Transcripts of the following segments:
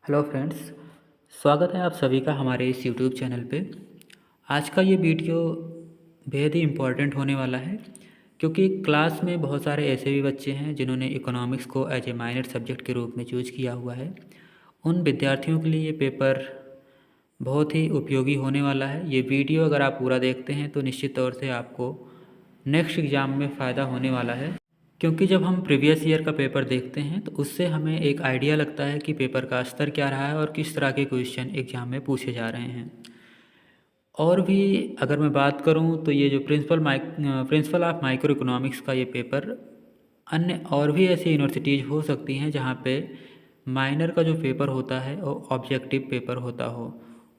Hello friends. स्वागत है आप सभी का हमारे इस यूट्यूब चैनल पे। आज का ये वीडियो बेहद ही इम्पोर्टेंट होने वाला है, क्योंकि क्लास में बहुत सारे ऐसे भी बच्चे हैं जिन्होंने इकोनॉमिक्स को एज ए माइनर सब्जेक्ट के रूप में चूज किया हुआ है। उन विद्यार्थियों के लिए ये पेपर बहुत ही उपयोगी होने वाला है। ये वीडियो अगर आप पूरा देखते हैं तो निश्चित तौर से आपको नेक्स्ट एग्ज़ाम में फ़ायदा होने वाला है, क्योंकि जब हम प्रीवियस ईयर का पेपर देखते हैं तो उससे हमें एक आइडिया लगता है कि पेपर का स्तर क्या रहा है और किस तरह के क्वेश्चन एग्ज़ाम में पूछे जा रहे हैं। और भी अगर मैं बात करूं तो ये जो प्रिंसिपल ऑफ माइक्रो इकोनॉमिक्स का ये पेपर अन्य और भी ऐसी यूनिवर्सिटीज़ हो सकती हैं जहां पे माइनर का जो पेपर होता है वो ऑब्जेक्टिव पेपर होता हो।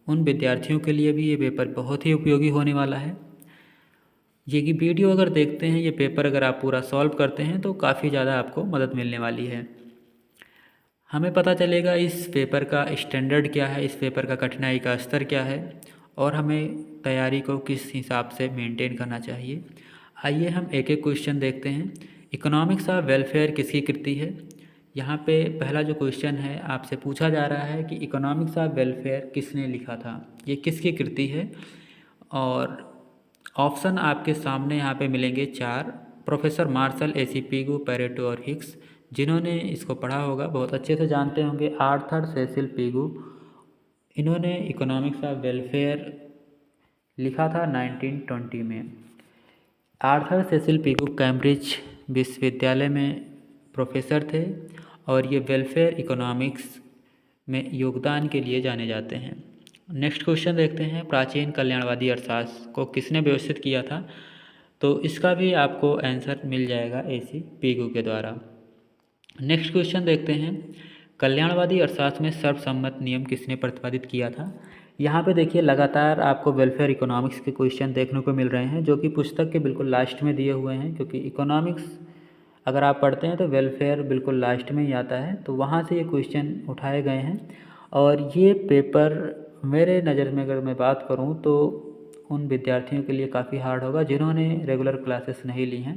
उन विद्यार्थियों के लिए भी ये पेपर बहुत ही उपयोगी होने वाला है। ये कि वीडियो अगर देखते हैं, ये पेपर अगर आप पूरा सॉल्व करते हैं तो काफ़ी ज़्यादा आपको मदद मिलने वाली है। हमें पता चलेगा इस पेपर का स्टैंडर्ड क्या है, इस पेपर का कठिनाई का स्तर क्या है और हमें तैयारी को किस हिसाब से मेंटेन करना चाहिए। आइए हम एक एक क्वेश्चन देखते हैं। इकोनॉमिक्स ऑफ वेलफेयर किसकी कृति है? यहाँ पे पहला जो क्वेश्चन है आपसे पूछा जा रहा है कि इकोनॉमिक्स ऑफ वेलफेयर किसने लिखा था, ये किसकी कृति है। और ऑप्शन आपके सामने यहाँ पे मिलेंगे चार। Professor Marshall, A C Pigou, Pareto और हिक्स। जिन्होंने इसको पढ़ा होगा बहुत अच्छे से जानते होंगे, आर्थर सेसिल पीगू। इन्होंने इकोनॉमिक्स ऑफ वेलफेयर लिखा था 1920 में। आर्थर सेसिल पीगू कैम्ब्रिज विश्वविद्यालय में प्रोफेसर थे और ये वेलफेयर इकोनॉमिक्स में योगदान के लिए जाने जाते हैं। नेक्स्ट क्वेश्चन देखते हैं, प्राचीन कल्याणवादी अर्थशास्त्र को किसने व्यवस्थित किया था? तो इसका भी आपको आंसर मिल जाएगा एसी पीगू के द्वारा। नेक्स्ट क्वेश्चन देखते हैं, कल्याणवादी अर्थशास्त्र में सर्वसम्मत नियम किसने प्रतिपादित किया था? यहाँ पे देखिए लगातार आपको वेलफेयर इकोनॉमिक्स के क्वेश्चन देखने को मिल रहे हैं, जो कि पुस्तक के बिल्कुल लास्ट में दिए हुए हैं, क्योंकि इकोनॉमिक्स अगर आप पढ़ते हैं तो वेलफेयर बिल्कुल लास्ट में ही आता है, तो वहाँ से ये क्वेश्चन उठाए गए हैं। और ये पेपर मेरे नज़र में अगर मैं बात करूँ तो उन विद्यार्थियों के लिए काफ़ी हार्ड होगा जिन्होंने रेगुलर क्लासेस नहीं ली हैं,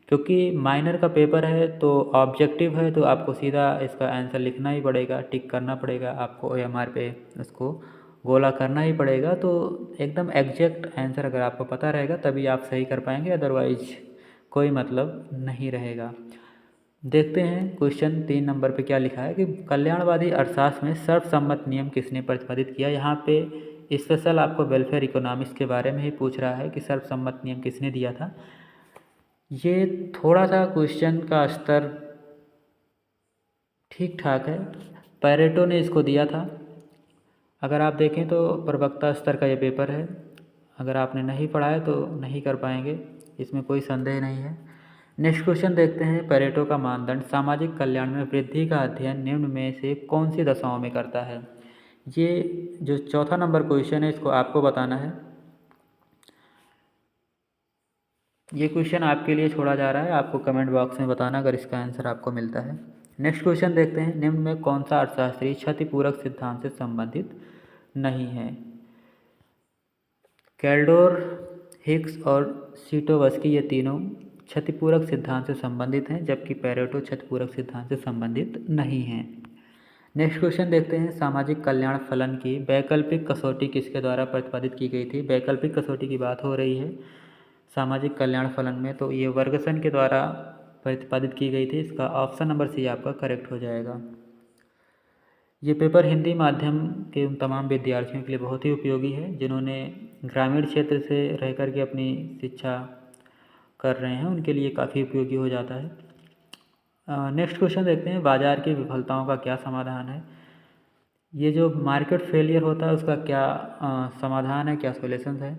क्योंकि माइनर का पेपर है तो ऑब्जेक्टिव है, तो आपको सीधा इसका आंसर लिखना ही पड़ेगा, टिक करना पड़ेगा, आपको OMR पे उसको गोला करना ही पड़ेगा। तो एकदम एग्जैक्ट आंसर अगर आपको पता रहेगा तभी आप सही कर पाएंगे, अदरवाइज कोई मतलब नहीं रहेगा। देखते हैं क्वेश्चन 3 नंबर पे क्या लिखा है कि कल्याणवादी अर्थशास्त्र में सर्वसम्मत नियम किसने प्रतिपादित किया। यहाँ पे स्पेशल आपको वेलफेयर इकोनॉमिक्स के बारे में ही पूछ रहा है कि सर्वसम्मत नियम किसने दिया था। ये थोड़ा सा क्वेश्चन का स्तर ठीक ठाक है, पैरेटो ने इसको दिया था। अगर आप देखें तो प्रवक्ता स्तर का ये पेपर है, अगर आपने नहीं पढ़ा है तो नहीं कर पाएंगे, इसमें कोई संदेह नहीं है। नेक्स्ट क्वेश्चन देखते हैं, पेरेटो का मानदंड सामाजिक कल्याण में वृद्धि का अध्ययन निम्न में से कौन सी दशाओं में करता है? ये जो चौथा नंबर क्वेश्चन है इसको आपको बताना है। ये क्वेश्चन आपके लिए छोड़ा जा रहा है, आपको कमेंट बॉक्स में बताना अगर इसका आंसर आपको मिलता है। नेक्स्ट क्वेश्चन देखते हैं, निम्न में कौन सा अर्थशास्त्री क्षतिपूरक सिद्धांत से संबंधित नहीं है? कैल्डोर, हिक्स और सीटोवस्की ये तीनों क्षतिपूरक सिद्धांत से संबंधित हैं, जबकि पेरेटो क्षतिपूरक सिद्धांत से संबंधित नहीं हैं। नेक्स्ट क्वेश्चन देखते हैं, सामाजिक कल्याण फलन की वैकल्पिक कसौटी किसके द्वारा प्रतिपादित की गई थी? वैकल्पिक कसौटी की बात हो रही है सामाजिक कल्याण फलन में, तो ये वर्गसन के द्वारा प्रतिपादित की गई थी। इसका ऑप्शन नंबर सी आपका करेक्ट हो जाएगा। ये पेपर हिंदी माध्यम के उन तमाम विद्यार्थियों के लिए बहुत ही उपयोगी है जिन्होंने ग्रामीण क्षेत्र से रह कर के अपनी शिक्षा कर रहे हैं, उनके लिए काफ़ी उपयोगी हो जाता है। नेक्स्ट क्वेश्चन देखते हैं, बाजार की विफलताओं का क्या समाधान है? ये जो मार्केट फेलियर होता है उसका क्या समाधान है, क्या सॉल्यूशंस है?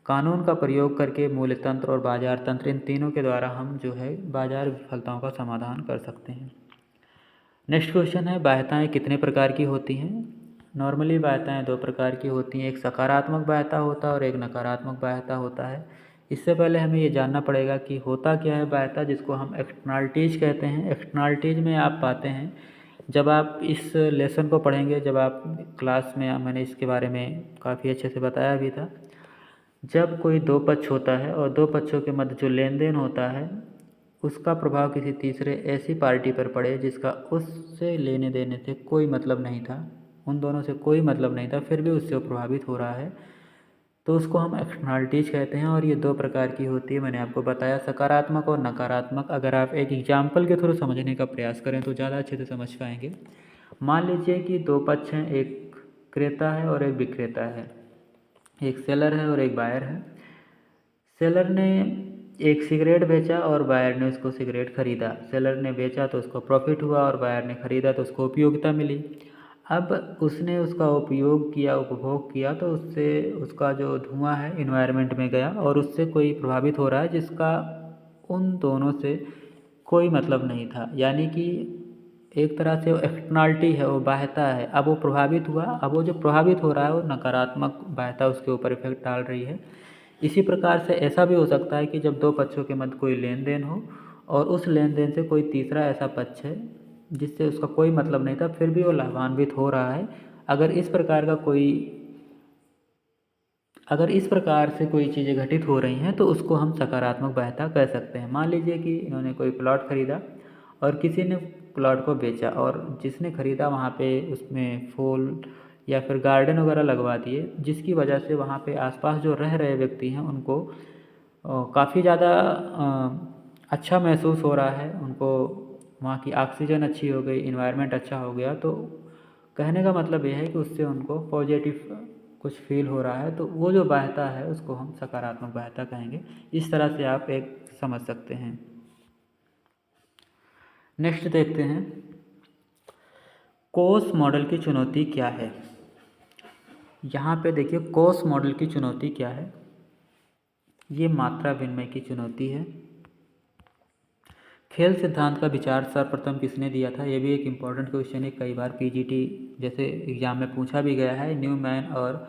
कानून का प्रयोग करके मूल्य तंत्र और बाजार तंत्र, इन तीनों के द्वारा हम जो है बाजार विफलताओं का समाधान कर सकते हैं। नेक्स्ट क्वेश्चन है, बाह्यताएँ कितने प्रकार की होती हैं? नॉर्मली बाह्यताएँ दो प्रकार की होती हैं, एक सकारात्मक बाह्यता होता है और एक नकारात्मक बाह्यता होता है। इससे पहले हमें ये जानना पड़ेगा कि होता क्या है बाह्यता, जिसको हम एक्सटर्नलिटीज़ कहते हैं। एक्सटर्नलिटीज़ में आप पाते हैं, जब आप इस लेसन को पढ़ेंगे, जब आप क्लास में मैंने इसके बारे में काफ़ी अच्छे से बताया भी था, जब कोई दो पक्ष होता है और दो पक्षों के मध्य जो लेन देन होता है उसका प्रभाव किसी तीसरे ऐसी पार्टी पर पड़े जिसका उससे लेने देने से कोई मतलब नहीं था, उन दोनों से कोई मतलब नहीं था, फिर भी उससे वो प्रभावित हो रहा है, तो उसको हम एक्सटर्नलिटीज कहते हैं। और ये दो प्रकार की होती है, मैंने आपको बताया, सकारात्मक और नकारात्मक। अगर आप एक एग्जाम्पल के थ्रू समझने का प्रयास करें तो ज़्यादा अच्छे से समझ पाएंगे। मान लीजिए कि दो पक्ष हैं, एक क्रेता है और एक विक्रेता है, एक सेलर है और एक बायर है। सेलर ने एक सिगरेट बेचा और बायर ने उसको सिगरेट खरीदा। सेलर ने बेचा तो उसको प्रॉफिट हुआ और बायर ने खरीदा तो उसको उपयोगिता मिली। अब उसने उसका उपयोग किया, उपभोग किया, तो उससे उसका जो धुआं है इन्वायरमेंट में गया और उससे कोई प्रभावित हो रहा है जिसका उन दोनों से कोई मतलब नहीं था। यानी कि एक तरह से वो एक्सटर्नलिटी है, वो बाह्यता है। अब वो प्रभावित हुआ, अब वो जो प्रभावित हो रहा है वो नकारात्मक बाह्यता उसके ऊपर इफेक्ट डाल रही है। इसी प्रकार से ऐसा भी हो सकता है कि जब दो पक्षों के मध्य कोई लेन देन हो और उस लेन देन से कोई तीसरा ऐसा पक्ष है जिससे उसका कोई मतलब नहीं था, फिर भी वो लाभान्वित हो रहा है। अगर इस प्रकार से कोई चीज़ें घटित हो रही हैं तो उसको हम सकारात्मक बाह्यता कह सकते हैं। मान लीजिए कि इन्होंने कोई प्लॉट खरीदा और किसी ने प्लॉट को बेचा, और जिसने खरीदा वहाँ पे उसमें फूल या फिर गार्डन वगैरह लगवा दिए, जिसकी वजह से वहाँ पे आसपास जो रह रहे व्यक्ति हैं उनको काफ़ी ज़्यादा अच्छा महसूस हो रहा है, उनको वहाँ की ऑक्सीजन अच्छी हो गई, इन्वायरमेंट अच्छा हो गया। तो कहने का मतलब यह है कि उससे उनको पॉजिटिव कुछ फील हो रहा है, तो वो जो बाह्यता है उसको हम सकारात्मक बाह्यता कहेंगे। इस तरह से आप एक समझ सकते हैं। नेक्स्ट देखते हैं, कोस मॉडल की चुनौती क्या है। यहाँ पे देखिए कोस मॉडल की चुनौती क्या है। ये मात्रा विनिमय की चुनौती है। खेल सिद्धांत का विचार सर्वप्रथम किसने दिया था, ये भी एक इम्पॉर्टेंट क्वेश्चन है, कई बार पीजीटी जैसे एग्जाम में पूछा भी गया है। न्यूमैन और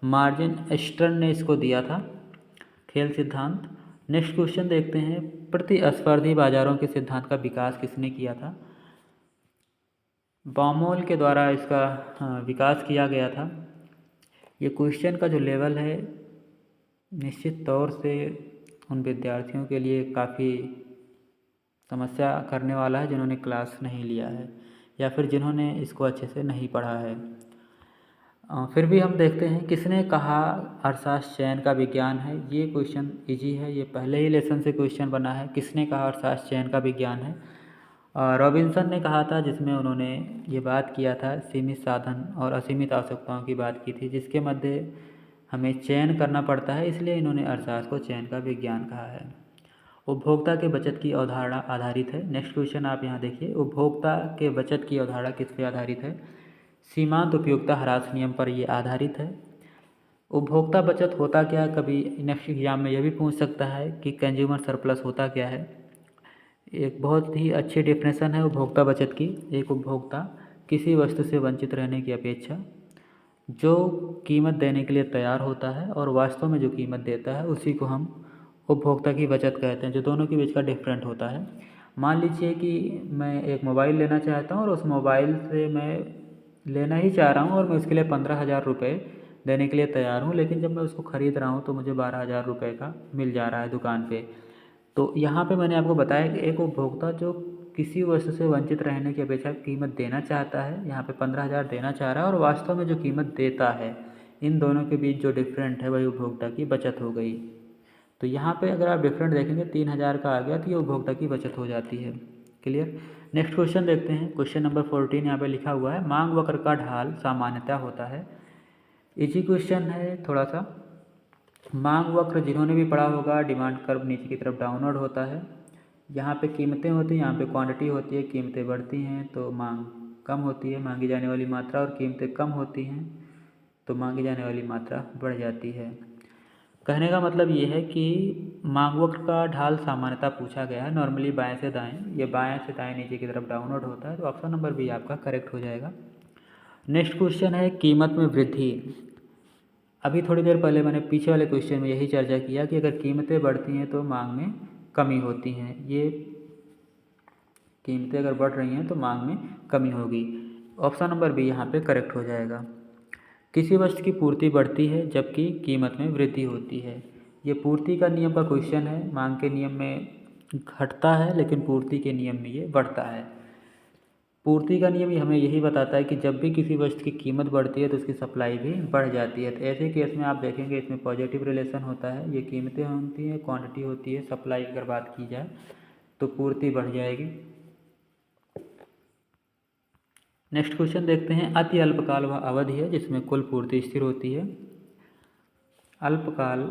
मार्जिन एस्टर्न ने इसको दिया था, खेल सिद्धांत। नेक्स्ट क्वेश्चन देखते हैं, प्रतिस्पर्धी बाजारों के सिद्धांत का विकास किसने किया था। बामोल के द्वारा इसका विकास किया गया था। ये क्वेश्चन का जो लेवल है निश्चित तौर से उन विद्यार्थियों के लिए काफ़ी समस्या करने वाला है जिन्होंने क्लास नहीं लिया है या फिर जिन्होंने इसको अच्छे से नहीं पढ़ा है। फिर भी हम देखते हैं, किसने कहा अर्थशास्त्र चयन का विज्ञान है। ये क्वेश्चन इजी है, ये पहले ही लेसन से क्वेश्चन बना है। किसने कहा अर्थशास्त्र चयन का विज्ञान है। रॉबिन्सन ने कहा था, जिसमें उन्होंने ये बात किया था, सीमित साधन और असीमित आवश्यकताओं की बात की थी, जिसके मध्य हमें चयन करना पड़ता है, इसलिए इन्होंने अर्थशास्त्र को चयन का विज्ञान कहा है। उपभोक्ता के बचत की अवधारणा आधारित है। नेक्स्ट क्वेश्चन आप यहाँ देखिए, उपभोक्ता के बचत की अवधारणा किस पे आधारित है। सीमांत उपयोगिता ह्रास नियम पर ये आधारित है। उपभोक्ता बचत होता क्या है, कभी नेक्स्ट एग्जाम में यह भी पूछ सकता है कि कंज्यूमर सरप्लस होता क्या है। एक बहुत ही अच्छी डेफिनेशन है उपभोक्ता बचत की। एक उपभोक्ता किसी वस्तु से वंचित रहने की अपेक्षा जो कीमत देने के लिए तैयार होता है और वास्तव में जो कीमत देता है उसी को हम उपभोक्ता की बचत कहते हैं, जो दोनों के बीच का डिफरेंट होता है। मान लीजिए कि मैं एक मोबाइल लेना चाहता हूँ और उस मोबाइल से मैं लेना ही चाह रहा हूँ और मैं उसके लिए 15,000 रुपये देने के लिए तैयार हूँ, लेकिन जब मैं उसको ख़रीद रहा हूँ तो मुझे 12,000 रुपये का मिल जा रहा है दुकान पे। तो यहाँ पे मैंने आपको बताया कि एक उपभोक्ता जो किसी वस्तु से वंचित रहने की अपेक्षा कीमत देना चाहता है, यहाँ पे 15,000 देना चाह रहा है और वास्तव में जो कीमत देता है, इन दोनों के बीच जो डिफरेंट है वही उपभोक्ता की बचत हो गई। तो यहाँ पे अगर आप डिफरेंट देखेंगे 3,000 का आ गया तो ये उपभोक्ता की बचत हो जाती है। क्लियर। नेक्स्ट क्वेश्चन देखते हैं, क्वेश्चन नंबर 14 यहाँ पे लिखा हुआ है, मांग वक्र का ढाल सामान्यतः होता है। इजी क्वेश्चन है थोड़ा सा। मांग वक्र जिन्होंने भी पढ़ा होगा, डिमांड कर्व नीचे की तरफ डाउनवर्ड होता है। यहाँ पे कीमतें होती हैं, यहाँ पे क्वांटिटी होती है, कीमतें बढ़ती हैं तो मांग कम होती है, मांगी जाने वाली मात्रा, और कीमतें कम होती हैं तो मांगी जाने वाली मात्रा बढ़ जाती है। कहने का मतलब ये है कि मांग वक्र का ढाल सामान्यता पूछा गया है, नॉर्मली बाएं से दाएं, ये बाएं से दाएं नीचे की तरफ डाउनवर्ड होता है, तो ऑप्शन नंबर बी आपका करेक्ट हो जाएगा। नेक्स्ट क्वेश्चन है, कीमत में वृद्धि। अभी थोड़ी देर पहले मैंने पीछे वाले क्वेश्चन में यही चर्चा किया कि अगर कीमतें बढ़ती हैं तो मांग में कमी होती हैं। ये कीमतें अगर बढ़ रही हैं तो मांग में कमी होगी। ऑप्शन नंबर बी यहाँ पे करेक्ट हो जाएगा। किसी वस्तु की पूर्ति बढ़ती है जबकि कीमत में वृद्धि होती है। ये पूर्ति का नियम का क्वेश्चन है। मांग के नियम में घटता है, लेकिन पूर्ति के नियम में ये बढ़ता है। पूर्ति का नियम हमें यही बताता है कि जब भी किसी वस्तु की कीमत बढ़ती है तो उसकी सप्लाई भी बढ़ जाती है। तो ऐसे केस में आप देखेंगे इसमें पॉजिटिव रिलेशन होता है, ये कीमतें होती हैं, क्वांटिटी होती है, सप्लाई की अगर बात की जाए तो पूर्ति बढ़ जाएगी। नेक्स्ट क्वेश्चन देखते हैं। अति अल्पकाल वह अवधि है जिसमें कुल पूर्ति स्थिर होती है। अल्पकाल,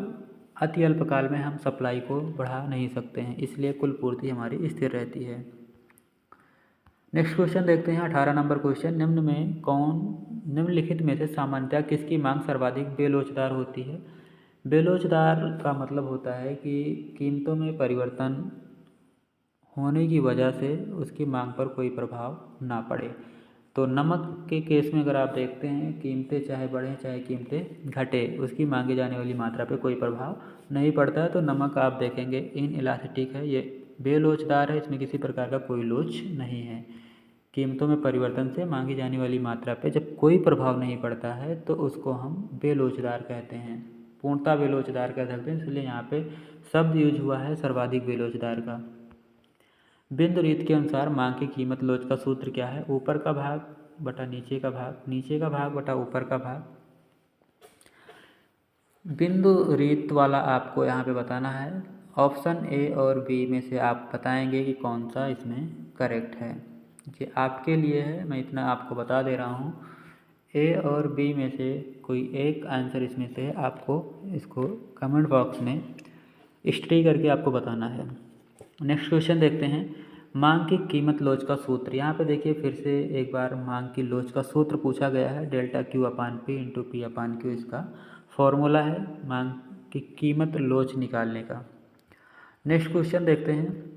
अति अल्पकाल में हम सप्लाई को बढ़ा नहीं सकते हैं, इसलिए कुल पूर्ति हमारी स्थिर रहती है। नेक्स्ट क्वेश्चन देखते हैं 18 नंबर क्वेश्चन। निम्नलिखित में से सामान्यतः किसकी मांग सर्वाधिक बेलोचदार होती है? बेलोचदार का मतलब होता है कि कीमतों में परिवर्तन होने की वजह से उसकी मांग पर कोई प्रभाव ना पड़े। तो नमक के केस में अगर आप देखते हैं, कीमतें चाहे बढ़ें चाहे कीमतें घटे, उसकी मांगी जाने वाली मात्रा पे कोई प्रभाव नहीं पड़ता है। तो नमक आप देखेंगे इनइलास्टिक है, ये बेलोचदार है, इसमें किसी प्रकार का कोई लोच नहीं है। कीमतों में परिवर्तन से मांगी जाने वाली मात्रा पे जब कोई प्रभाव नहीं पड़ता है तो उसको हम बेलोचदार कहते हैं, पूर्णतः बेलोचदार कह सकते हैं। इसलिए यहाँ पे शब्द यूज हुआ है सर्वाधिक बेलोचदार का। बिंदु रीत के अनुसार मांग की कीमत लोच का सूत्र क्या है? ऊपर का भाग बटा नीचे का भाग, नीचे का भाग बटा ऊपर का भाग। बिंदु रीत वाला आपको यहाँ पे बताना है। ऑप्शन ए और बी में से आप बताएंगे कि कौन सा इसमें करेक्ट है। ये आपके लिए है, मैं इतना आपको बता दे रहा हूँ। ए और बी में से कोई एक आंसर इसमें से आपको इसको कमेंट बॉक्स में स्ट्री करके आपको बताना है। नेक्स्ट क्वेश्चन देखते हैं। मांग की कीमत लोच का सूत्र। यहाँ पे देखिए फिर से एक बार मांग की लोच का सूत्र पूछा गया है। Delta q upon p into p upon q इसका फॉर्मूला है मांग की कीमत लोच निकालने का। नेक्स्ट क्वेश्चन देखते हैं।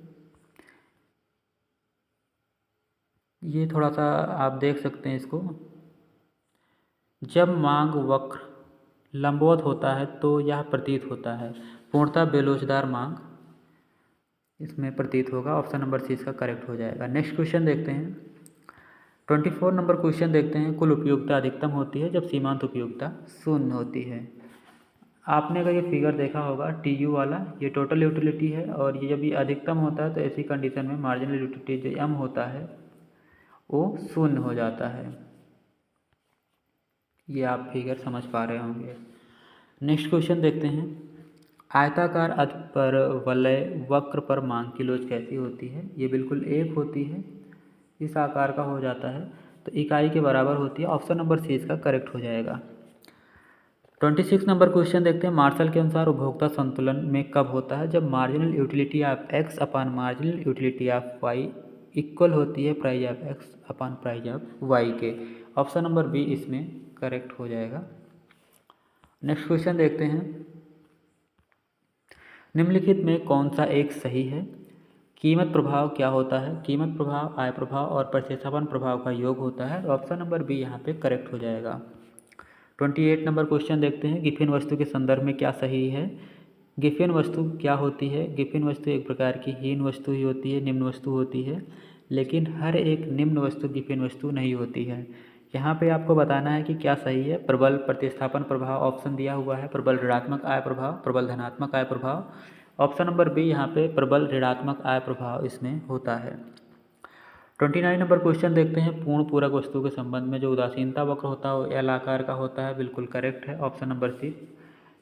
ये थोड़ा सा आप देख सकते हैं इसको। जब मांग वक्र लंबवत होता है तो यह प्रतीत होता है पूर्णतः बेलोचदार मांग इसमें प्रतीत होगा। ऑप्शन नंबर सी इसका करेक्ट हो जाएगा। नेक्स्ट क्वेश्चन देखते हैं। 24 नंबर क्वेश्चन देखते हैं। कुल उपयोगिता अधिकतम होती है जब सीमांत उपयोगिता शून्य होती है। आपने अगर ये फिगर देखा होगा टी यू वाला, ये टोटल यूटिलिटी है, और ये जब ये अधिकतम होता है तो ऐसी कंडीशन में मार्जिनल यूटिलिटी जो एम होता है वो शून्य हो जाता है। ये आप फिगर समझ पा रहे होंगे। नेक्स्ट क्वेश्चन देखते हैं। आयताकार अर्ध पर वलय वक्र पर मांग की लोच कैसी होती है? ये बिल्कुल एक होती है, इस आकार का हो जाता है तो इकाई के बराबर होती है। ऑप्शन नंबर सी इसका करेक्ट हो जाएगा। 26 नंबर क्वेश्चन देखते हैं। मार्शल के अनुसार उपभोक्ता संतुलन में कब होता है? जब marginal utility of X upon marginal utility of Y equal होती है price of X upon price of Y के। ऑप्शन नंबर बी इसमें करेक्ट हो जाएगा। नेक्स्ट क्वेश्चन देखते हैं। निम्नलिखित में कौन सा एक सही है? कीमत प्रभाव क्या होता है? कीमत प्रभाव आय प्रभाव और प्रतिस्थापन प्रभाव का योग होता है। ऑप्शन नंबर बी यहाँ पे करेक्ट हो जाएगा। 28 नंबर क्वेश्चन देखते हैं। गिफिन वस्तु के संदर्भ में क्या सही है? गिफिन वस्तु क्या होती है? गिफिन वस्तु एक प्रकार की हीन वस्तु ही होती है, निम्न वस्तु होती है, लेकिन हर एक निम्न वस्तु गिफिन वस्तु नहीं होती है। यहाँ पे आपको बताना है कि क्या सही है। प्रबल प्रतिस्थापन प्रभाव ऑप्शन दिया हुआ है, प्रबल ऋणात्मक आय प्रभाव, प्रबल धनात्मक आय प्रभाव। ऑप्शन नंबर बी यहाँ पे प्रबल ऋणात्मक आय प्रभाव इसमें होता है। 29 नंबर क्वेश्चन देखते हैं। पूर्ण पूरक वस्तु के संबंध में जो उदासीनता वक्र होता है वो एल आकार का होता है, बिल्कुल करेक्ट है। Option number C.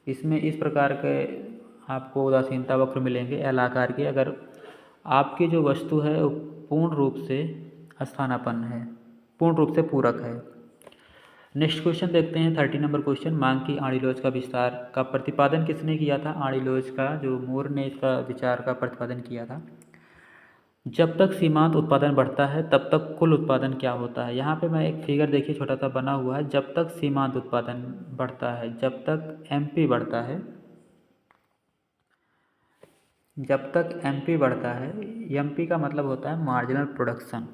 इसमें इस प्रकार के आपको उदासीनता वक्र मिलेंगे एल आकार के, अगर आपकी जो वस्तु है वो पूर्ण रूप से स्थानापन्न है, पूर्ण रूप से पूरक है। नेक्स्ट क्वेश्चन देखते हैं। 30 नंबर क्वेश्चन। मांग की आड़ीलोच का विस्तार का प्रतिपादन किसने किया था? आड़ीलोच का जो मूर ने इसका विचार का प्रतिपादन किया था। जब तक सीमांत उत्पादन बढ़ता है तब तक कुल उत्पादन क्या होता है? यहाँ पे मैं एक फिगर देखिए छोटा सा बना हुआ है। जब तक सीमांत उत्पादन बढ़ता है, जब तक एमपी बढ़ता है, जब तक एमपी बढ़ता है, एमपी का मतलब होता है मार्जिनल प्रोडक्शन।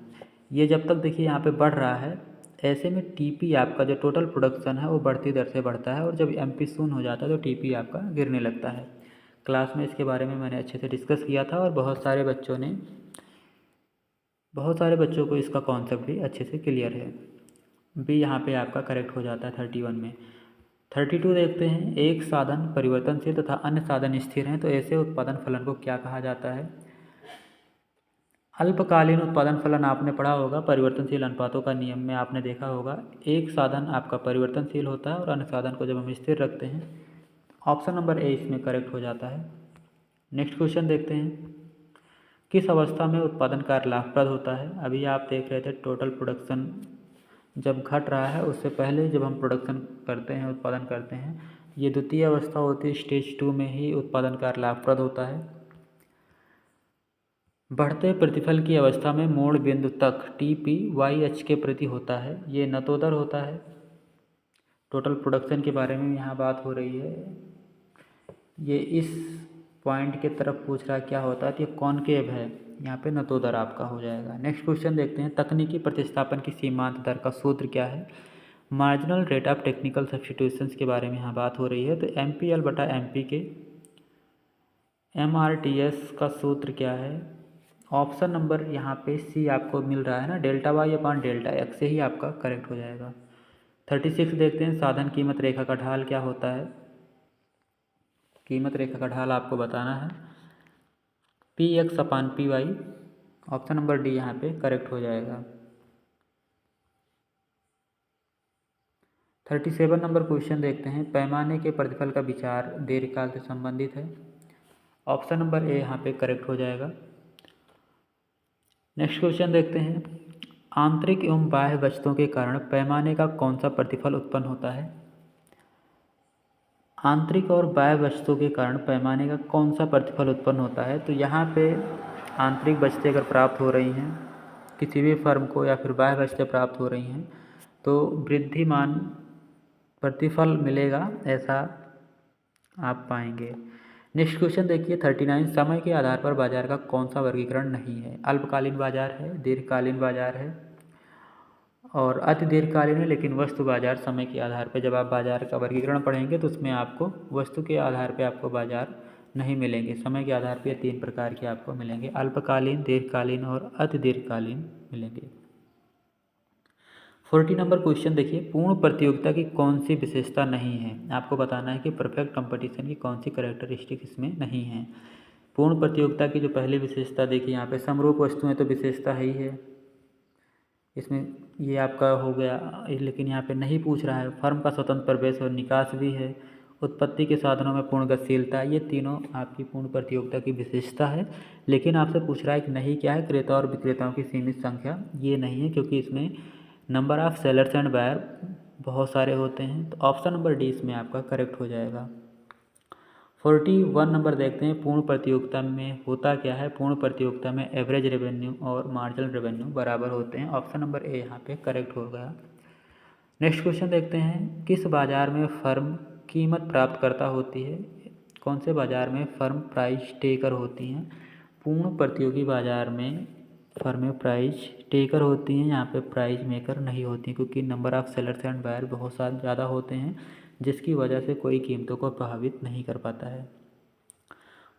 ये जब तक देखिए यहाँ पे बढ़ रहा है, ऐसे में टीपी आपका जो टोटल प्रोडक्शन है वो बढ़ती दर से बढ़ता है, और जब एमपी शून्य हो जाता है तो टीपी आपका गिरने लगता है। क्लास में इसके बारे में मैंने अच्छे से डिस्कस किया था और बहुत सारे बच्चों को इसका कॉन्सेप्ट भी अच्छे से क्लियर है। बी यहाँ पे आपका करेक्ट हो जाता है 31 में। 32 देखते हैं। एक साधन परिवर्तनशील तथा अन्य साधन स्थिर हैं तो ऐसे उत्पादन फलन को क्या कहा जाता है? अल्पकालीन उत्पादन फलन आपने पढ़ा होगा, परिवर्तनशील अनुपातों का नियम में आपने देखा होगा, एक साधन आपका परिवर्तनशील होता है और अन्य साधन को जब हम स्थिर रखते हैं, ऑप्शन नंबर ए इसमें करेक्ट हो जाता है। नेक्स्ट क्वेश्चन देखते हैं, किस अवस्था में उत्पादन कार्य लाभप्रद होता है। अभी आप देख रहे थे टोटल प्रोडक्शन जब घट रहा है, उससे पहले जब हम प्रोडक्शन करते हैं, उत्पादन करते हैं, ये द्वितीय अवस्था होती है, स्टेज 2 में ही उत्पादन कार्य लाभप्रद होता है। बढ़ते प्रतिफल की अवस्था में मोड़ बिंदु तक टीपी वाई अक्ष के प्रति होता है, ये नतोदर होता है। टोटल प्रोडक्शन के बारे में यहाँ बात हो रही है, ये इस पॉइंट के तरफ पूछ रहा है क्या होता है, तो ये कॉनकेव है, यहाँ पे नतोदर आपका हो जाएगा। नेक्स्ट क्वेश्चन देखते हैं, तकनीकी प्रतिस्थापन की सीमांत दर का सूत्र क्या है। Marginal rate of technical substitutions के बारे में यहाँ बात हो रही है, तो MPL/MP के MRTS का सूत्र क्या है। ऑप्शन नंबर यहाँ पे सी आपको मिल रहा है ना, ΔY/ΔX से ही आपका करेक्ट हो जाएगा। 36 देखते हैं, साधन कीमत रेखा का ढाल क्या होता है। कीमत रेखा का ढाल आपको बताना है PX/PY, ऑप्शन नंबर डी यहाँ पे करेक्ट हो जाएगा। 37 नंबर क्वेश्चन देखते हैं, पैमाने के प्रतिफल का विचार दीर्घकाल से संबंधित है, ऑप्शन नंबर ए यहाँ पे करेक्ट हो जाएगा। नेक्स्ट क्वेश्चन देखते हैं, आंतरिक एवं बाह्य वस्तुओं के कारण पैमाने का कौन सा प्रतिफल उत्पन्न होता है। आंतरिक और बाह्य वस्तुओं के कारण पैमाने का कौन सा प्रतिफल उत्पन्न होता है, तो यहाँ पे आंतरिक वस्तुएं अगर प्राप्त हो रही हैं किसी भी फर्म को, या फिर बाह्य वस्तुएं प्राप्त हो रही हैं, तो वृद्धिमान प्रतिफल मिलेगा, ऐसा आप पाएंगे। नेक्स्ट क्वेश्चन देखिए 39, समय के आधार पर बाजार का कौन सा वर्गीकरण नहीं है। अल्पकालीन बाजार है, दीर्घकालीन बाजार है और अति दीर्घकालीन है, लेकिन वस्तु बाजार समय के आधार पर जब आप बाजार का वर्गीकरण पढ़ेंगे तो उसमें आपको वस्तु के आधार पर आपको बाजार नहीं मिलेंगे, समय के आधार पर 3 प्रकार के आपको मिलेंगे, अल्पकालीन, दीर्घकालीन और अति दीर्घकालीन मिलेंगे। 40 नंबर क्वेश्चन देखिए, पूर्ण प्रतियोगिता की कौन सी विशेषता नहीं है। आपको बताना है कि परफेक्ट कंपटीशन की कौन सी कैरेक्टरिस्टिक इसमें नहीं है। पूर्ण प्रतियोगिता की जो पहली विशेषता देखिए यहाँ पे समरूप वस्तुएं तो विशेषता ही है, इसमें ये आपका हो गया, लेकिन यहाँ पे नहीं पूछ रहा है। फर्म का स्वतंत्र प्रवेश और निकास भी है, उत्पत्ति के साधनों में पूर्ण गतिशीलता, ये तीनों आपकी पूर्ण प्रतियोगिता की विशेषता है। लेकिन आपसे पूछ रहा है कि नहीं क्या है, क्रेता और विक्रेताओं की सीमित संख्या, ये नहीं है, क्योंकि इसमें number of sellers and buyer बहुत सारे होते हैं, तो ऑप्शन नंबर डी इसमें आपका करेक्ट हो जाएगा। 41 नंबर देखते हैं, पूर्ण प्रतियोगिता में होता क्या है। पूर्ण प्रतियोगिता में एवरेज रेवेन्यू और मार्जिनल रेवेन्यू बराबर होते हैं, ऑप्शन नंबर ए यहाँ पे करेक्ट हो गया। नेक्स्ट क्वेश्चन देखते हैं, किस बाजार में फर्म कीमत प्राप्त करता होती है। कौन से बाजार में फर्म प्राइस टेकर होती हैं। पूर्ण प्रतियोगी बाजार में फर्में प्राइस टेकर होती हैं, यहाँ पे प्राइस मेकर नहीं होती, क्योंकि number of sellers and buyer बहुत सारे ज़्यादा होते हैं, जिसकी वजह से कोई कीमतों को प्रभावित नहीं कर पाता है।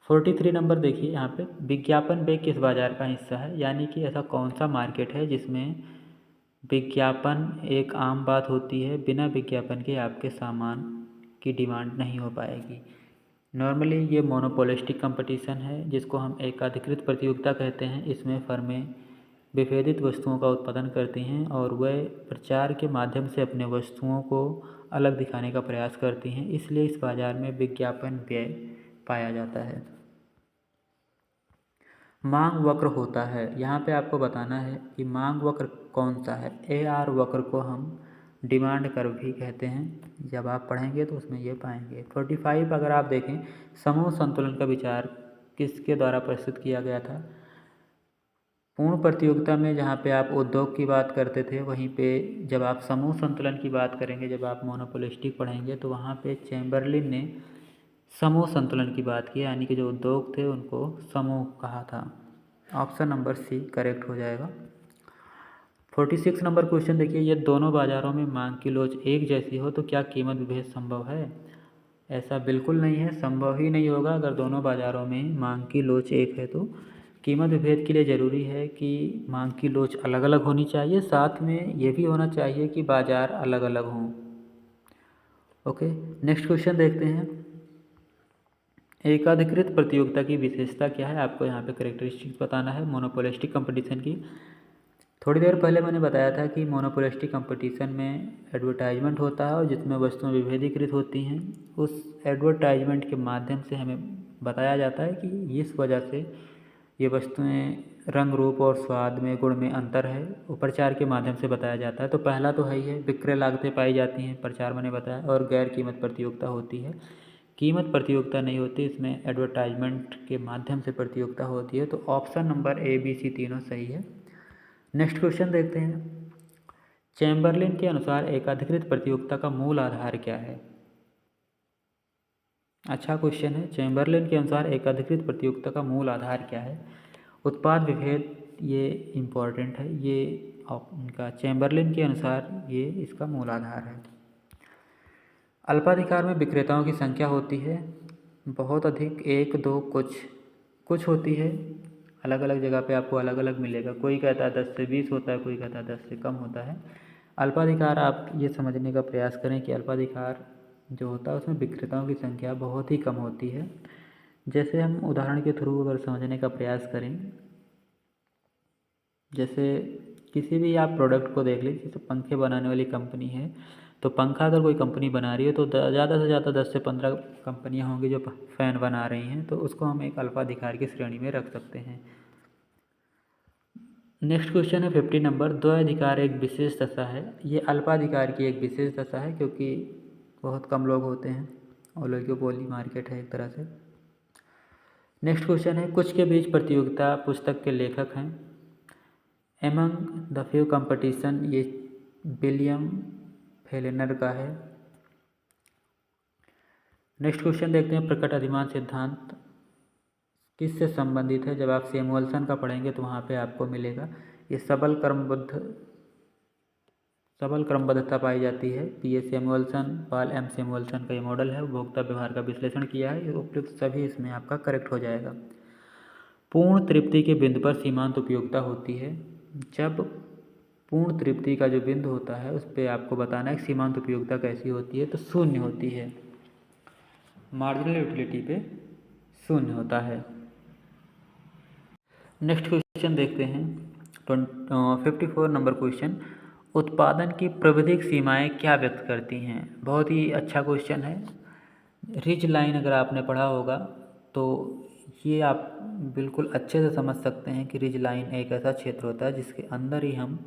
43 नंबर देखिए, यहाँ पे विज्ञापन व्यय किस बाजार का हिस्सा है, यानी कि ऐसा कौन सा मार्केट है जिसमें विज्ञापन एक आम बात होती है, बिना विज्ञापन के आपके सामान की डिमांड नहीं हो पाएगी। नॉर्मली ये मोनोपोलिस्टिक कंपटीशन है, जिसको हम एकाधिकृत प्रतियोगिता कहते हैं। इसमें फर्में विभेदित वस्तुओं का उत्पादन करती हैं और वह प्रचार के माध्यम से अपने वस्तुओं को अलग दिखाने का प्रयास करती हैं, इसलिए इस बाज़ार में विज्ञापन व्यय पाया जाता है। मांग वक्र होता है, यहाँ पे आपको बताना है कि मांग वक्र कौन सा है। AR वक्र को हम डिमांड कर्व भी कहते हैं, जब आप पढ़ेंगे तो उसमें ये पाएंगे। 45 अगर आप देखें, समूह संतुलन का विचार किसके द्वारा प्रस्तुत किया गया था। पूर्ण प्रतियोगिता में जहाँ पे आप उद्योग की बात करते थे, वहीं पे जब आप समूह संतुलन की बात करेंगे, जब आप मोनोपोलिस्टिक पढ़ेंगे, तो वहाँ पे चैम्बरलिन ने समूह संतुलन की बात की, यानी कि जो उद्योग थे उनको समूह कहा था। ऑप्शन नंबर सी करेक्ट हो जाएगा। 46 नंबर क्वेश्चन देखिए, ये दोनों बाज़ारों में मांग की लोच एक जैसी हो तो क्या कीमत विभेद संभव है। ऐसा बिल्कुल नहीं है, संभव ही नहीं होगा। अगर दोनों बाज़ारों में मांग की लोच एक है तो कीमत विभेद के लिए ज़रूरी है कि मांग की लोच अलग अलग होनी चाहिए, साथ में ये भी होना चाहिए कि बाज़ार अलग अलग हों। ओके, नेक्स्ट क्वेश्चन देखते हैं। एकाधिकृत प्रतियोगिता की विशेषता क्या है, आपको यहाँ पे करेक्टरिस्टिक्स बताना है मोनोपोलिस्टिक कंपटीशन की। थोड़ी देर पहले मैंने बताया था कि मोनोपोलिस्टिक कंपटीशन में एडवर्टाइजमेंट होता है और जिसमें वस्तुएं विभेदीकृत होती हैं। उस एडवर्टाइजमेंट के माध्यम से हमें बताया जाता है कि इस वजह से ये वस्तुएं रंग रूप और स्वाद में गुण में अंतर है, वो प्रचार के माध्यम से बताया जाता है। तो पहला तो है ही है, विक्रय लागतें पाई जाती हैं, प्रचार मैंने बताया, और गैर कीमत प्रतियोगिता होती है। कीमत प्रतियोगिता नहीं होती, इसमें एडवर्टाइजमेंट के माध्यम से प्रतियोगिता होती है। तो option number A B C तीनों सही है। नेक्स्ट क्वेश्चन देखते हैं। चैम्बरलिन के अनुसार एकाधिकृत प्रतियोगिता का मूल आधार क्या है? अच्छा क्वेश्चन है। चैम्बरलिन के अनुसार एकाधिकृत प्रतियोगिता का मूल आधार क्या है? उत्पाद विभेद, ये इम्पॉर्टेंट है। ये उनका चैम्बरलिन के अनुसार ये इसका मूल आधार है। अल्पाधिकार में विक्रेताओं की संख्या होती है बहुत अधिक, एक दो कुछ होती है। अलग अलग जगह पे आपको अलग अलग मिलेगा, कोई कहता है 10 से 20 होता है, कोई कहता है 10 से कम होता है। अल्पाधिकार आप ये समझने का प्रयास करें कि अल्पाधिकार जो होता है उसमें विक्रेताओं की संख्या बहुत ही कम होती है। जैसे हम उदाहरण के थ्रू अगर समझने का प्रयास करें, जैसे किसी भी आप प्रोडक्ट को देख लीजिए, जैसे पंखे बनाने वाली कंपनी है, तो पंखा अगर कोई कंपनी बना रही है तो ज़्यादा से ज़्यादा 10 से 15 कंपनियां होंगी जो फ़ैन बना रही हैं, तो उसको हम एक अल्पाधिकार की श्रेणी में रख सकते हैं। नेक्स्ट क्वेश्चन है 50 नंबर। द्वैधिकार एक विशेष दशा है, ये अल्पाधिकार की एक विशेष दशा है क्योंकि बहुत कम लोग होते हैं, ओलिगोपोली मार्केट है एक तरह से। नेक्स्ट क्वेश्चन है, कुछ के बीच प्रतियोगिता पुस्तक के लेखक हैं। एमंग द फ्यू कंपटीशन, ये विलियम फेलेनर का है। नेक्स्ट क्वेश्चन देखते हैं, प्रकट अधिमान सिद्धांत किससे संबंधित है? जब आप सैमुअल्सन का पढ़ेंगे तो वहाँ पे आपको मिलेगा। ये सबल क्रमबद्धता पाई जाती है। P A Samuelson, Paul M Samuelson का ये मॉडल है। उपभोक्ता व्यवहार का विश्लेषण किया है, उपयुक्त सभी इसमें आपका करेक्ट हो जाएगा। पूर्ण तृप्ति के बिंदु पर सीमांत उपयोगिता होती है। जब पूर्ण तृप्ति का जो बिंदु होता है उस पर आपको बताना है कि सीमांत उपयोगिता कैसी होती है, तो शून्य होती है। मार्जिनल यूटिलिटी पे शून्य होता है। नेक्स्ट क्वेश्चन देखते हैं 54 नंबर क्वेश्चन। उत्पादन की प्राविधिक सीमाएं क्या व्यक्त करती हैं? बहुत ही अच्छा क्वेश्चन है। रिज लाइन अगर आपने पढ़ा होगा तो ये आप बिल्कुल अच्छे से समझ सकते हैं कि रिज लाइन एक ऐसा क्षेत्र होता है जिसके अंदर ही हम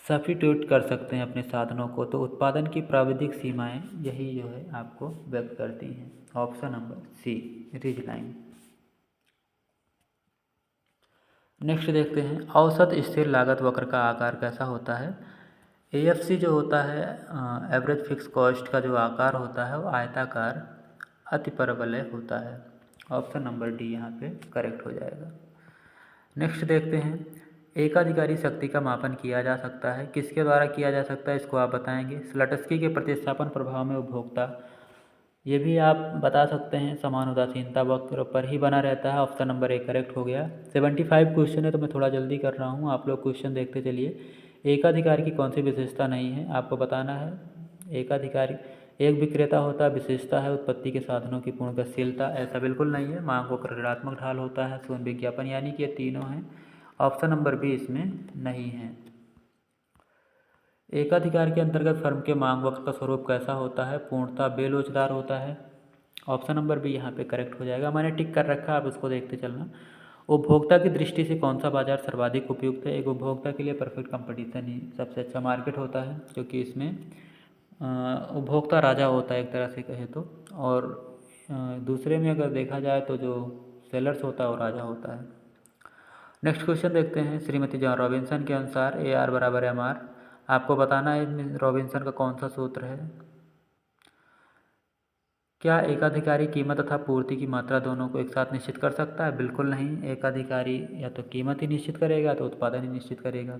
सब्स्टिट्यूट कर सकते हैं अपने साधनों को। तो उत्पादन की प्राविधिक सीमाएं यही जो है आपको व्यक्त करती हैं। Option number C, ridge line. Next देखते हैं, औसत स्थिर लागत वक्र का आकार कैसा होता है? एएफसी जो होता है, एवरेज फिक्स कॉस्ट का जो आकार होता है वो आयताकार अतिपरवलय होता है। ऑप्शन नंबर डी यहाँ पे करेक्ट हो जाएगा। नेक्स्ट देखते हैं, एकाधिकारी शक्ति का मापन किया जा सकता है, किसके द्वारा किया जा सकता है इसको आप बताएंगे। स्लटस्की के प्रतिस्थापन प्रभाव में उपभोक्ता, ये भी आप बता सकते हैं, समान उदासीनता वक्र पर ही बना रहता है। ऑप्शन नंबर ए करेक्ट हो गया। 75 क्वेश्चन है तो मैं थोड़ा जल्दी कर रहा हूँ, आप लोग क्वेश्चन देखते चलिए। एकाधिकारी की कौन सी विशेषता नहीं है आपको बताना है। एकाधिकारी एक विक्रेता होता है, विशेषता है उत्पत्ति के साधनों की पूर्ण गतिशीलता, ऐसा बिल्कुल नहीं है। मांग को ऋणात्मक ढाल होता है, शून्य विज्ञापन, यानी कि ये तीनों हैं। ऑप्शन नंबर बी इसमें नहीं है। एकाधिकार के अंतर्गत फर्म के मांग वक्र का स्वरूप कैसा होता है? पूर्णतः बेलोचदार होता है। ऑप्शन नंबर बी यहाँ पे करेक्ट हो जाएगा। मैंने टिक कर रखा है, आप उसको देखते चलना। उपभोक्ता की दृष्टि से कौन सा बाजार सर्वाधिक उपयुक्त है? एक उपभोक्ता के लिए परफेक्ट कंपटीशन ही सबसे अच्छा मार्केट होता है, क्योंकि इसमें उपभोक्ता राजा होता है एक तरह से कहे तो, और दूसरे में अगर देखा जाए तो जो सेलर्स होता है वो राजा होता है। नेक्स्ट क्वेश्चन देखते हैं, श्रीमती जॉन रॉबिन्सन के अनुसार ए आर बराबर एम आर, आपको बताना है रॉबिन्सन का कौन सा सूत्र है। क्या एकाधिकारी कीमत तथा पूर्ति की मात्रा दोनों को एक साथ निश्चित कर सकता है? बिल्कुल नहीं। एकाधिकारी या तो कीमत ही निश्चित करेगा तो उत्पादन ही निश्चित करेगा।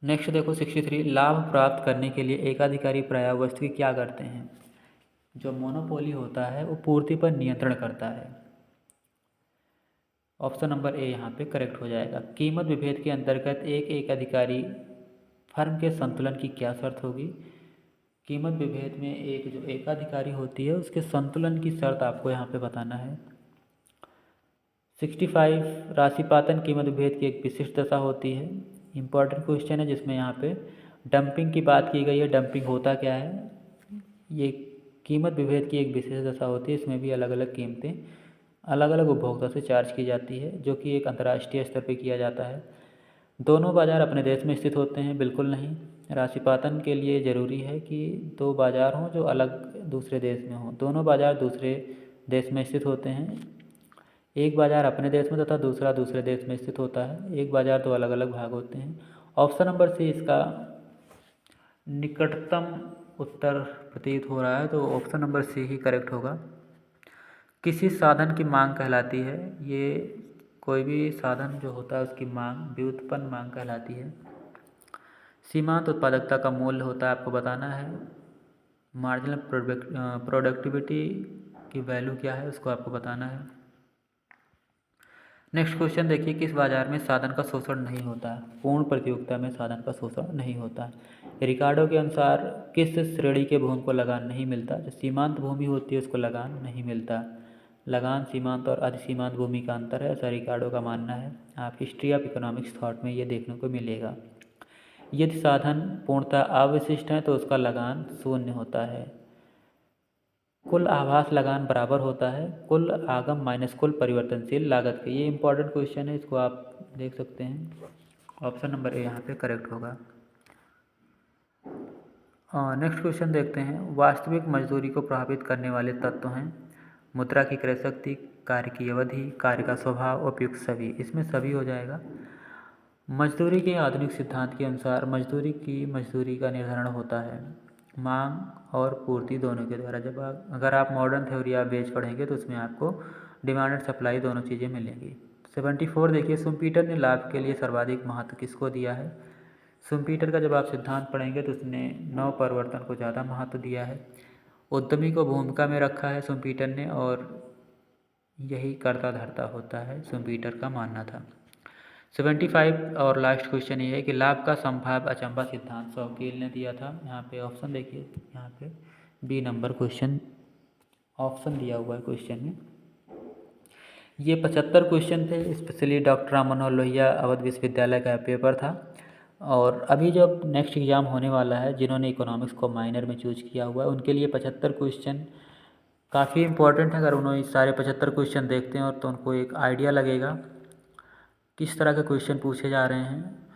नेक्स्ट देखो 63, लाभ प्राप्त करने के लिए एकाधिकारी प्रायः वस्तु क्या करते हैं? जो मोनोपोली होता है वो पूर्ति पर नियंत्रण करता है। ऑप्शन नंबर ए यहाँ पे करेक्ट हो जाएगा। कीमत विभेद के अंतर्गत एक एकाधिकारी फर्म के संतुलन की क्या शर्त होगी? कीमत विभेद में एक जो एकाधिकारी होती है उसके संतुलन की शर्त आपको यहाँ पे बताना है। 65 राशिपातन कीमत विभेद की एक विशिष्ट दशा होती है। इम्पॉर्टेंट क्वेश्चन है जिसमें यहाँ पे डंपिंग की बात की गई है। डंपिंग होता क्या है? ये कीमत विभेद की एक विशेष दशा होती है। इसमें भी अलग अलग कीमतें अलग अलग उपभोक्ता से चार्ज की जाती है, जो कि एक अंतर्राष्ट्रीय स्तर पर किया जाता है। दोनों बाज़ार अपने देश में स्थित होते हैं? बिल्कुल नहीं। राशिपातन के लिए ज़रूरी है कि दो बाज़ार हों जो अलग दूसरे देश में हों। दोनों बाज़ार दूसरे देश में स्थित होते हैं। एक बाज़ार अपने देश में तथा दूसरा दूसरे देश में स्थित होता है। एक बाज़ार दो अलग अलग भाग होते हैं। ऑप्शन नंबर सी इसका निकटतम उत्तर प्रतीत हो रहा है, तो ऑप्शन नंबर सी ही करेक्ट होगा। किसी साधन की मांग कहलाती है? ये कोई भी साधन जो होता है उसकी मांग व्युत्पन्न मांग कहलाती है। सीमांत उत्पादकता का मूल्य होता है, आपको बताना है। मार्जिनल प्रोडक्टिविटी की वैल्यू क्या है उसको आपको बताना है। नेक्स्ट क्वेश्चन देखिए, किस बाजार में साधन का शोषण नहीं होता है? पूर्ण प्रतियोगिता में साधन का शोषण नहीं होता है। रिकार्डो के अनुसार किस श्रेणी के भूमि को लगान नहीं मिलता? जो सीमांत भूमि होती है उसको लगान नहीं मिलता। लगान सीमांत और अधिसीमांत भूमि का अंतर है, ऐसा रिकार्डो का मानना है। आप हिस्ट्री ऑफ इकोनॉमिक्स थॉट में ये देखने को मिलेगा। यदि साधन पूर्णतः अवशिष्ट है तो उसका लगान शून्य होता है। कुल आभास लगान बराबर होता है कुल आगम माइनस कुल परिवर्तनशील लागत के। ये इंपॉर्टेंट क्वेश्चन है, इसको आप देख सकते हैं। ऑप्शन नंबर ए यहाँ पे करेक्ट होगा। नेक्स्ट क्वेश्चन देखते हैं। वास्तविक मजदूरी को प्रभावित करने वाले तत्व हैं मुद्रा की क्रय शक्ति, कार्य की अवधि, कार्य का स्वभाव, उपयुक्त सभी। इसमें सभी हो जाएगा। मजदूरी के आधुनिक सिद्धांत के अनुसार मजदूरी का निर्धारण होता है मांग और पूर्ति दोनों के द्वारा। अगर आप मॉडर्न थ्योरी ऑफ वेज पढ़ेंगे तो उसमें आपको डिमांड एंड सप्लाई दोनों चीज़ें मिलेंगी। 74 देखिए, शुम्पीटर ने लाभ के लिए सर्वाधिक महत्व किसको दिया है? शुम्पीटर का जब आप सिद्धांत पढ़ेंगे तो उसने नव परिवर्तन को ज़्यादा महत्व दिया है। उद्यमी को भूमिका में रखा है शुम्पीटर ने, और यही कर्ता धर्ता होता है, शुम्पीटर का मानना था। 75 और लास्ट क्वेश्चन ये है कि लाभ का संभाव्य अचंबा सिद्धांत शौकील ने दिया था। यहाँ पे ऑप्शन देखिए, यहाँ पे बी नंबर क्वेश्चन ऑप्शन दिया हुआ है क्वेश्चन में। ये 75 क्वेश्चन थे, स्पेशली डॉक्टर राम मनोहर लोहिया अवध विश्वविद्यालय का पेपर था। और अभी जब नेक्स्ट एग्ज़ाम होने वाला है, जिन्होंने इकोनॉमिक्स को माइनर में चूज किया हुआ है उनके लिए 75 क्वेश्चन काफ़ी इंपॉर्टेंट है। अगर उन्होंने सारे 75 क्वेश्चन देखते हैं और तो उनको एक आइडिया लगेगा किस तरह के क्वेश्चन पूछे जा रहे हैं।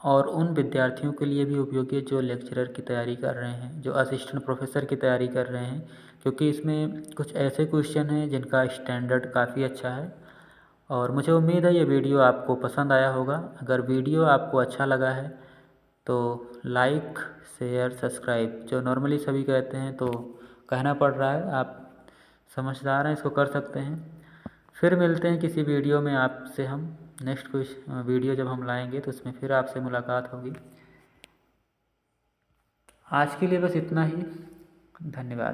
और उन विद्यार्थियों के लिए भी उपयोगी है जो लेक्चरर की तैयारी कर रहे हैं, जो असिस्टेंट प्रोफेसर की तैयारी कर रहे हैं, क्योंकि इसमें कुछ ऐसे क्वेश्चन हैं जिनका स्टैंडर्ड काफ़ी अच्छा है। और मुझे उम्मीद है ये वीडियो आपको पसंद आया होगा। अगर वीडियो आपको अच्छा लगा है तो लाइक, शेयर, सब्सक्राइब जो नॉर्मली सभी कहते हैं तो कहना पड़ रहा है, आप समझदार हैं, इसको कर सकते हैं। फिर मिलते हैं किसी वीडियो में आपसे हम। नेक्स्ट वीडियो जब हम लाएंगे तो उसमें फिर आपसे मुलाकात होगी। आज के लिए बस इतना ही। धन्यवाद।